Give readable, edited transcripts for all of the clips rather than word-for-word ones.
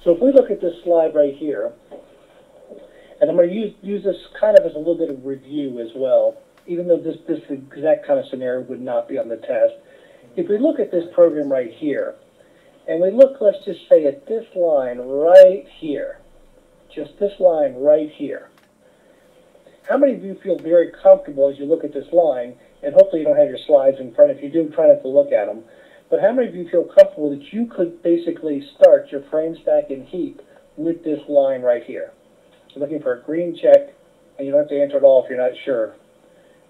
So if we look at this slide right here, and I'm going to use this kind of as a little bit of review as well, even though this exact kind of scenario would not be on the test. If we look at this program right here, and we look, let's just say, at this line right here, just this line right here. How many of you feel very comfortable as you look at this line, and hopefully you don't have your slides in front. If you do, try not to look at them. But how many of you feel comfortable that you could basically start your frame, stack, and heap with this line right here? You're looking for a green check, and you don't have to answer it all if you're not sure.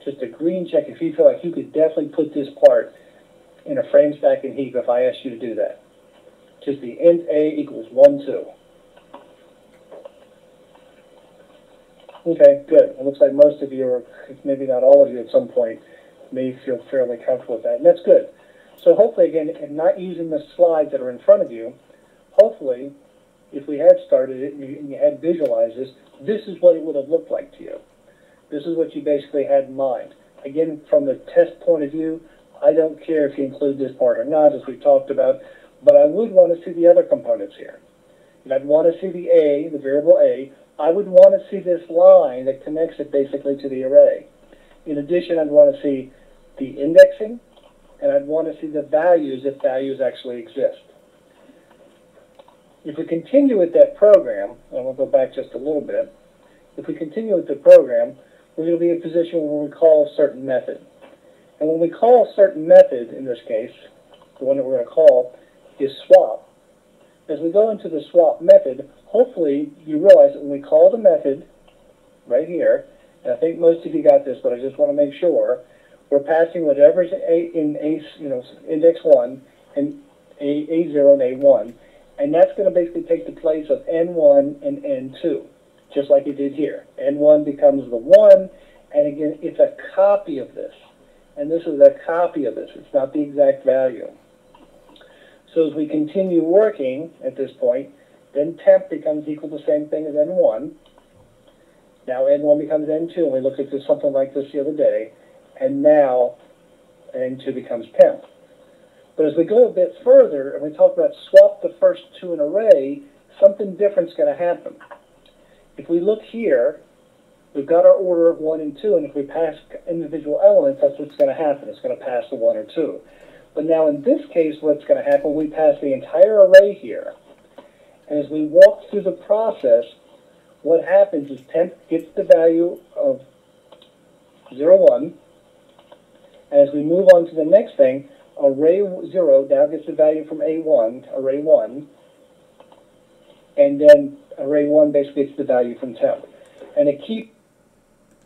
Just a green check if you feel like you could definitely put this part in a frame, stack, and heap if I asked you to do that. Just the int A equals 1, 2. Okay, good. It looks like most of you, or maybe not all of you at some point, may feel fairly comfortable with that, and that's good. So hopefully, again, and not using the slides that are in front of you, hopefully, if we had started it and you had visualized this is what it would have looked like to you. This is what you basically had in mind. Again, from the test point of view, I don't care if you include this part or not, as we talked about, but I would want to see the other components here. And I'd want to see the A, the variable A. I would want to see this line that connects it basically to the array. In addition, I'd want to see the indexing, and I'd want to see the values if values actually exist. If we continue with that program, and we'll go back just a little bit, if we continue with the program, we're going to be in a position where we call a certain method. And when we call a certain method, in this case, the one that we're going to call is swap. As we go into the swap method, hopefully you realize that when we call the method right here, and I think most of you got this, but I just want to make sure, we're passing whatever's in index 1 and A0 and A1, and that's going to basically take the place of N1 and N2, just like it did here. N1 becomes the 1, and again, it's a copy of this. And this is a copy of this. It's not the exact value. So as we continue working at this point, then temp becomes equal to the same thing as N1. Now N1 becomes N2, and we looked at this something like this the other day, and now N2 becomes temp. But as we go a bit further, and we talk about swap the first to an array, something different's going to happen. If we look here, we've got our order of 1 and 2, and if we pass individual elements, that's what's going to happen. It's going to pass the 1 or 2. But now in this case, what's going to happen, we pass the entire array here. And as we walk through the process, what happens is temp gets the value of 0, 1. And as we move on to the next thing, array 0 now gets the value from A1, array 1. And then array 1 basically gets the value from temp. And to keep